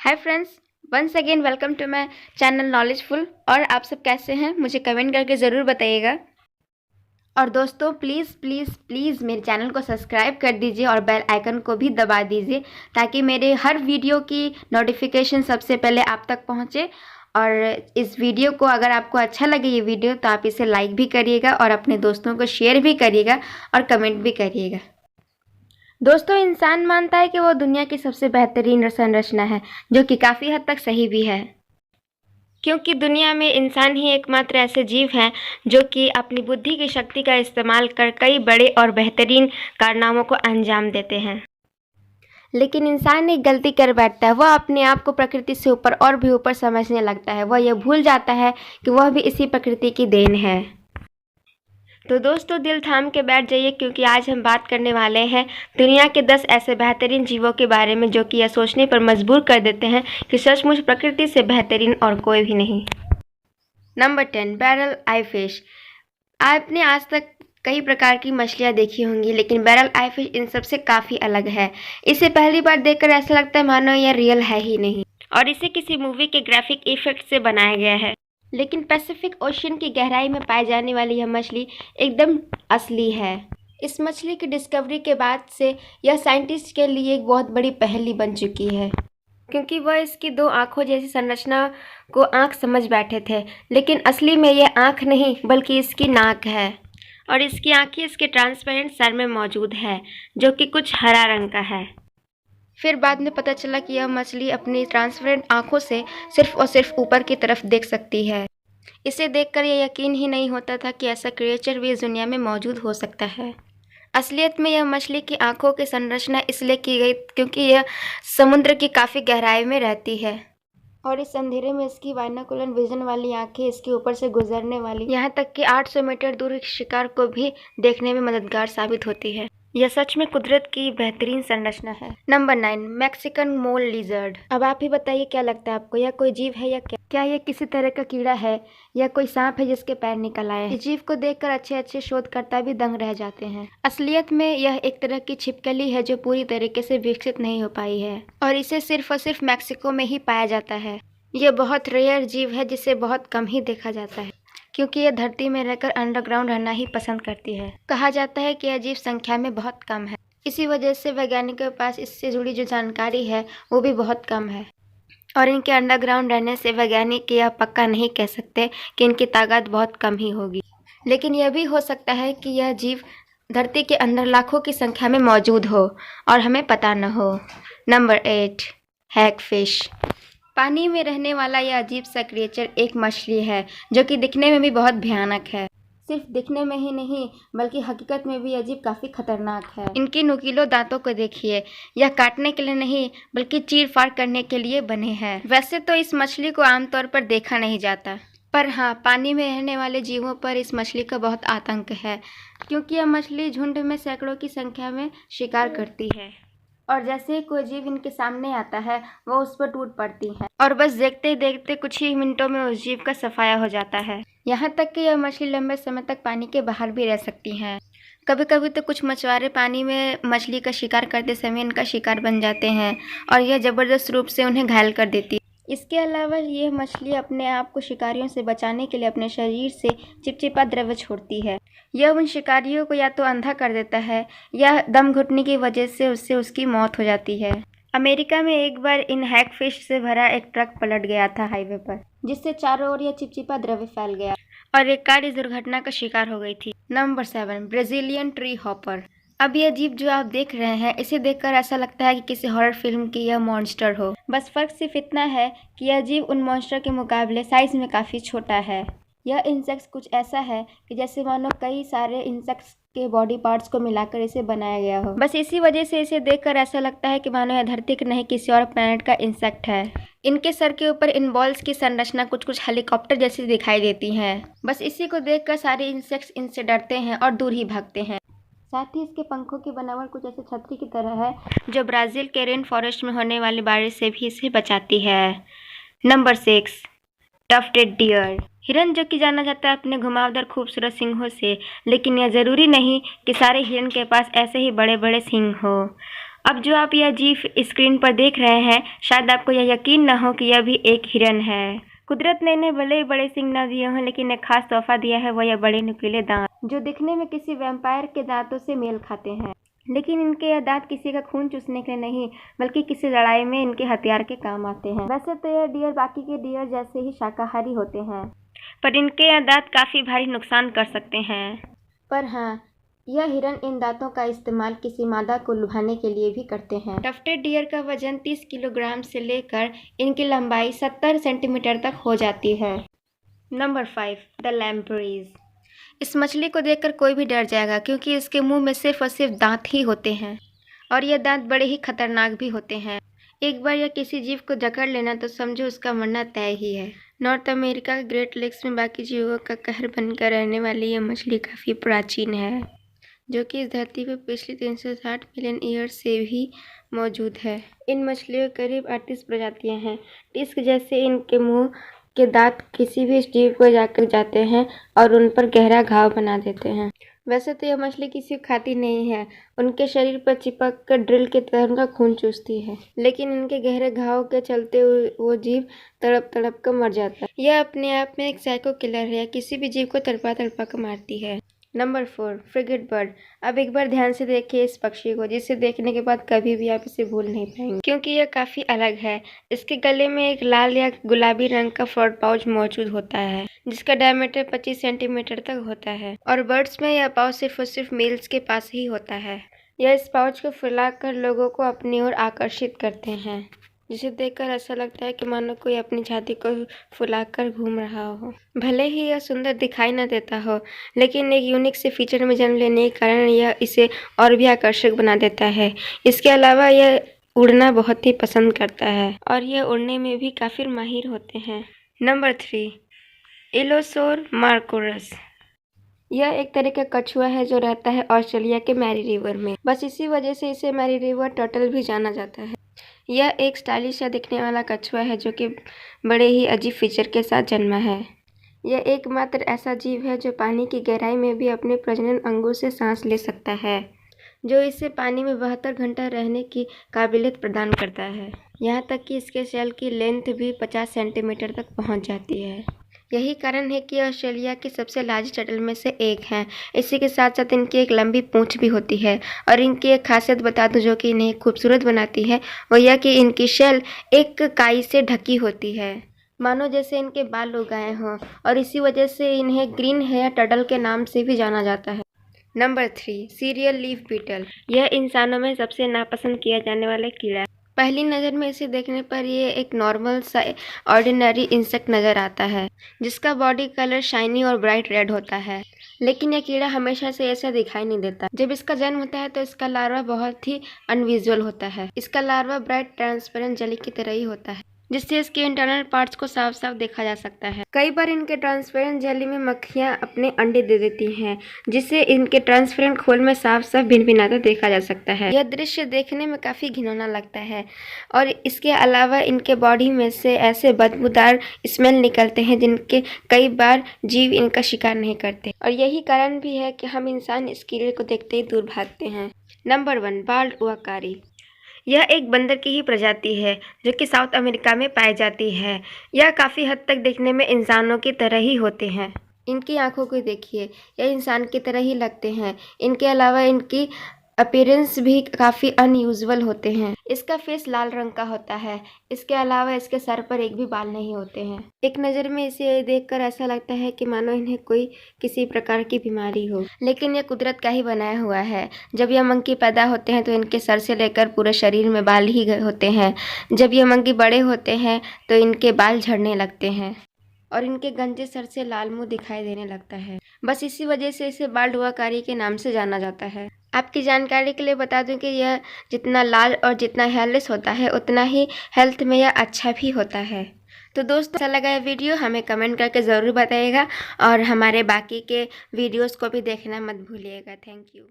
Hi friends, once again welcome to my channel Knowledgeful. और आप सब कैसे हैं मुझे कमेंट करके ज़रूर बताइएगा। और दोस्तों प्लीज़ प्लीज़ प्लीज़ मेरे चैनल को सब्सक्राइब कर दीजिए और बेल आइकन को भी दबा दीजिए ताकि मेरे हर वीडियो की नोटिफिकेशन सबसे पहले आप तक पहुंचे। और इस वीडियो को अगर आपको अच्छा लगे ये वीडियो तो आप इसे लाइक भी करिएगा और अपने दोस्तों को शेयर भी करिएगा और कमेंट भी करिएगा। दोस्तों, इंसान मानता है कि वो दुनिया की सबसे बेहतरीन संरचना है, जो कि काफ़ी हद तक सही भी है, क्योंकि दुनिया में इंसान ही एकमात्र ऐसे जीव हैं जो कि अपनी बुद्धि की शक्ति का इस्तेमाल कर कई बड़े और बेहतरीन कारनामों को अंजाम देते हैं। लेकिन इंसान एक गलती कर बैठता है, वह अपने आप को प्रकृति से ऊपर और भी ऊपर समझने लगता है। वह यह भूल जाता है कि वह भी इसी प्रकृति की देन है। तो दोस्तों, दिल थाम के बैठ जाइए, क्योंकि आज हम बात करने वाले हैं दुनिया के 10 ऐसे बेहतरीन जीवों के बारे में जो कि यह सोचने पर मजबूर कर देते हैं कि सचमुच प्रकृति से बेहतरीन और कोई भी नहीं। नंबर 10, बैरल आई फिश। आपने आज तक कई प्रकार की मछलियाँ देखी होंगी, लेकिन बैरल आई फिश इन सबसे काफ़ी अलग है। इसे पहली बार देखकर ऐसा लगता है मानो यह रियल है ही नहीं और इसे किसी मूवी के ग्राफिक इफेक्ट से बनाया गया है। लेकिन पैसिफिक ओशियन की गहराई में पाई जाने वाली यह मछली एकदम असली है। इस मछली की डिस्कवरी के बाद से यह साइंटिस्ट के लिए एक बहुत बड़ी पहेली बन चुकी है, क्योंकि वह इसकी 2 आँखों जैसी संरचना को आँख समझ बैठे थे, लेकिन असली में यह आँख नहीं बल्कि इसकी नाक है। और इसकी आँखें इसके ट्रांसपेरेंट सर में मौजूद है, जो कि कुछ हरा रंग का है। फिर बाद में पता चला कि यह मछली अपनी ट्रांसपेरेंट आँखों से सिर्फ और सिर्फ ऊपर की तरफ देख सकती है। इसे देखकर यह यकीन ही नहीं होता था कि ऐसा क्रिएचर भी इस दुनिया में मौजूद हो सकता है। असलियत में यह मछली की आँखों की संरचना इसलिए की गई क्योंकि यह समुद्र की काफ़ी गहराई में रहती है और इस अंधेरे में इसकी बाइनोकुलर विजन वाली आंखें इसके ऊपर से गुजरने वाली यहाँ तक कि 800 मीटर दूर शिकार को भी देखने में मददगार साबित होती है। यह सच में कुदरत की बेहतरीन संरचना है। नंबर 9, मैक्सिकन मोल लिजर्ड। अब आप ही बताइए, क्या लगता है आपको, यह कोई जीव है या क्या यह किसी तरह का कीड़ा है या कोई सांप है जिसके पैर निकल आए हैं? इस जीव को देखकर अच्छे अच्छे शोधकर्ता भी दंग रह जाते हैं। असलियत में यह एक तरह की छिपकली है जो पूरी तरीके से विकसित नहीं हो पाई है और इसे सिर्फ और सिर्फ मैक्सिको में ही पाया जाता है। यह बहुत रेयर जीव है जिसे बहुत कम ही देखा जाता है, क्योंकि यह धरती में रहकर अंडरग्राउंड रहना ही पसंद करती है। कहा जाता है कि यह जीव संख्या में बहुत कम है, इसी वजह से वैज्ञानिकों के पास इससे जुड़ी जो जानकारी है वो भी बहुत कम है और इनके अंडरग्राउंड रहने से वैज्ञानिक यह पक्का नहीं कह सकते कि इनकी ताकत बहुत कम ही होगी। लेकिन यह भी हो सकता है कि यह जीव धरती के अंदर लाखों की संख्या में मौजूद हो और हमें पता न हो। Number 8, hagfish. पानी में रहने वाला यह अजीब सा क्रिएचर एक मछली है जो कि दिखने में भी बहुत भयानक है। सिर्फ दिखने में ही नहीं बल्कि हकीकत में भी अजीब काफ़ी खतरनाक है। इनकी नुकीले दांतों को देखिए, यह काटने के लिए नहीं बल्कि चीर फाड़ करने के लिए बने हैं। वैसे तो इस मछली को आमतौर पर देखा नहीं जाता, पर हाँ, पानी में रहने वाले जीवों पर इस मछली का बहुत आतंक है, क्योंकि यह मछली झुंड में सैकड़ों की संख्या में शिकार करती है और जैसे ही कोई जीव इनके सामने आता है वो उस पर टूट पड़ती है और बस देखते ही देखते कुछ ही मिनटों में उस जीव का सफाया हो जाता है। यहाँ तक कि यह मछली लंबे समय तक पानी के बाहर भी रह सकती हैं। कभी कभी तो कुछ मछुआरे पानी में मछली का शिकार करते समय इनका शिकार बन जाते हैं और यह जबरदस्त रूप से उन्हें घायल कर देती है। इसके अलावा यह मछली अपने आप को शिकारियों से बचाने के लिए अपने शरीर से चिपचिपा द्रव्य छोड़ती है। यह उन शिकारियों को या तो अंधा कर देता है या दम घुटने की वजह से उससे उसकी मौत हो जाती है। अमेरिका में एक बार इन हैगफिश से भरा एक ट्रक पलट गया था हाईवे पर, जिससे चारों ओर यह चिपचिपा द्रव्य फैल गया और एक कार इस दुर्घटना का शिकार हो गई थी। Number 7, Brazilian tree hopper. अब यह जीव जो आप देख रहे हैं, इसे देखकर ऐसा लगता है कि किसी हॉरर फिल्म की यह मॉन्स्टर हो। बस फर्क सिर्फ इतना है कि यह जीव उन मॉन्स्टर के मुकाबले साइज में काफ़ी छोटा है। यह इंसेक्ट्स कुछ ऐसा है कि जैसे मानो कई सारे इंसेक्ट्स के बॉडी पार्ट्स को मिलाकर इसे बनाया गया हो। बस इसी वजह से इसे देखकर ऐसा लगता है कि मानो यह धरती के नहीं किसी और प्लैनेट का इंसेक्ट है। इनके सर के ऊपर इन बॉल्स की संरचना कुछ कुछ हेलीकॉप्टर जैसी दिखाई देती है। बस इसी को देखकर सारे इंसेक्ट्स इनसे डरते हैं और दूर ही भागते हैं। साथ ही इसके पंखों की बनावट कुछ ऐसे छतरी की तरह है जो ब्राज़ील के रेन फॉरेस्ट में होने वाली बारिश से भी इसे बचाती है। Number 6, tufted deer. हिरन जो कि जाना जाता है अपने घुमावदार खूबसूरत सींगों से, लेकिन यह ज़रूरी नहीं कि सारे हिरन के पास ऐसे ही बड़े बड़े सींग हो। अब जो आप यह जीव स्क्रीन पर देख रहे हैं, शायद आपको यह यकीन न हो कि यह भी एक हिरन है। कुदरत ने इन्हें भले ही बड़े सिंग न दिए हों, लेकिन एक खास तोहफा दिया है, वह यह बड़े नुकीले दांत, जो दिखने में किसी वैम्पायर के दांतों से मेल खाते हैं। लेकिन इनके यह दांत किसी का खून चूसने के नहीं, बल्कि किसी लड़ाई में इनके हथियार के काम आते हैं। वैसे तो यह डियर बाकी के डियर जैसे ही शाकाहारी होते हैं, पर इनके यह दांत काफी भारी नुकसान कर सकते हैं। पर हाँ, यह हिरन इन दांतों का इस्तेमाल किसी मादा को लुभाने के लिए भी करते हैं। टफ्टेड डियर का वजन 30 किलोग्राम से लेकर इनकी लंबाई 70 सेंटीमीटर तक हो जाती है। Number 5, the lampreys. इस मछली को देखकर कोई भी डर जाएगा, क्योंकि इसके मुंह में सिर्फ और सिर्फ दांत ही होते हैं, और यह दांत बड़े ही खतरनाक भी होते हैं। एक बार यह किसी जीव को जकड़ लेना तो समझो उसका मरना तय ही है। नॉर्थ अमेरिका के ग्रेट लेक्स में बाकी जीवों का कहर बनकर रहने वाली यह मछली काफ़ी प्राचीन है, जो कि इस धरती पर पिछले 360 मिलियन ईयर से भी मौजूद है। इन मछलियों के करीब 38 प्रजातियां हैं। डिस्क जैसे इनके मुंह के दांत किसी भी जीव को जाकर जाते हैं और उन पर गहरा घाव बना देते हैं। वैसे तो यह मछली किसी को खाती नहीं है, उनके शरीर पर चिपक कर ड्रिल की तरह उनका खून चूसती है, लेकिन इनके गहरे घाव के चलते वो जीव तड़प तड़प कर मर जाता है। यह अपने आप में एक साइको किलर है, किसी भी जीव को तड़पा तड़पा कर मारती है। Number 4, frigate bird. अब एक बार ध्यान से देखिए इस पक्षी को, जिसे देखने के बाद कभी भी आप इसे भूल नहीं पाएंगे, क्योंकि यह काफ़ी अलग है। इसके गले में एक लाल या गुलाबी रंग का फ्रॉड पाउच मौजूद होता है, जिसका डायमीटर 25 सेंटीमीटर तक होता है, और बर्ड्स में यह पाउच सिर्फ और सिर्फ मेल्स के पास ही होता है। यह इस पाउच को फैलाकर लोगों को अपनी ओर आकर्षित करते हैं, जिसे देखकर ऐसा लगता है कि मानो कोई अपनी छाती को फुलाकर घूम रहा हो। भले ही यह सुंदर दिखाई न देता हो, लेकिन एक यूनिक से फीचर में जन्म लेने के कारण यह इसे और भी आकर्षक बना देता है। इसके अलावा यह उड़ना बहुत ही पसंद करता है, और यह उड़ने में भी काफ़ी माहिर होते हैं। नंबर 3, एलोसोर मार्कोरस। यह एक तरह का कछुआ है जो रहता है ऑस्ट्रेलिया के मैरी रिवर में। बस इसी वजह से इसे मैरी रिवर टर्टल भी जाना जाता है। यह एक स्टाइलिश या दिखने वाला कछुआ है जो कि बड़े ही अजीब फीचर के साथ जन्मा है। यह एकमात्र ऐसा जीव है जो पानी की गहराई में भी अपने प्रजनन अंगों से सांस ले सकता है, जो इसे पानी में 72 घंटा रहने की काबिलियत प्रदान करता है। यहाँ तक कि इसके शेल की लेंथ भी 50 सेंटीमीटर तक पहुँच जाती है। यही कारण है कि ऑस्ट्रेलिया के सबसे लार्ज टर्टल में से एक हैं। इसी के साथ साथ इनकी एक लंबी पूंछ भी होती है, और इनकी एक खासियत बता दूं जो कि इन्हें खूबसूरत बनाती है, वो यह कि इनकी शेल एक काई से ढकी होती है, मानो जैसे इनके बाल उगाए हों, और इसी वजह से इन्हें ग्रीन हेयर टर्टल के नाम से भी जाना जाता है। Number 3, cereal leaf beetle. यह इंसानों में सबसे नापसंद किया जाने वाला कीड़ा है। पहली नज़र में इसे देखने पर ये एक नॉर्मल सा ऑर्डिनरी इंसेक्ट नज़र आता है, जिसका बॉडी कलर शाइनी और ब्राइट रेड होता है। लेकिन यह कीड़ा हमेशा से ऐसा दिखाई नहीं देता। जब इसका जन्म होता है तो इसका लार्वा बहुत ही अनविजुअल होता है। इसका लार्वा ब्राइट ट्रांसपेरेंट जेली की तरह ही होता है, जिससे इसके इंटरनल पार्ट्स को साफ साफ देखा जा सकता है। कई बार इनके ट्रांसपेरेंट जेली में मक्खियां अपने अंडे दे देती हैं, जिससे इनके ट्रांसपेरेंट खोल में साफ साफ भिनभिनाता देखा जा सकता है। यह दृश्य देखने में काफ़ी घिनौना लगता है, और इसके अलावा इनके बॉडी में से ऐसे बदबूदार स्मेल निकलते हैं जिनके कई बार जीव इनका शिकार नहीं करते, और यही कारण भी है कि हम इंसान इस कीड़े को देखते ही दूर भागते हैं। Number 1, bald uakari. यह एक बंदर की ही प्रजाति है जो कि साउथ अमेरिका में पाई जाती है। यह काफ़ी हद तक दिखने में इंसानों की तरह ही होते हैं। इनकी आंखों को देखिए, यह इंसान की तरह ही लगते हैं। इनके अलावा इनकी अपीयरेंस भी काफ़ी अनयूजुअल होते हैं। इसका फेस लाल रंग का होता है। इसके अलावा इसके सर पर एक भी बाल नहीं होते हैं। एक नज़र में इसे देखकर ऐसा लगता है कि मानो इन्हें कोई किसी प्रकार की बीमारी हो, लेकिन यह कुदरत का ही बनाया हुआ है। जब यह मंकी पैदा होते हैं तो इनके सर से लेकर पूरे शरीर में बाल ही होते हैं। जब यह मंकी बड़े होते हैं तो इनके बाल झड़ने लगते हैं, और इनके गंजे सर से लाल मुंह दिखाई देने लगता है। बस इसी वजह से इसे बाल्ड उआकारी के नाम से जाना जाता है। आपकी जानकारी के लिए बता दूं कि यह जितना लाल और जितना हेयरलेस होता है, उतना ही हेल्थ में यह अच्छा भी होता है। तो दोस्तों, अच्छा लगा ये वीडियो हमें कमेंट करके ज़रूर बताइएगा, और हमारे बाकी के वीडियोस को भी देखना मत भूलिएगा। Thank you.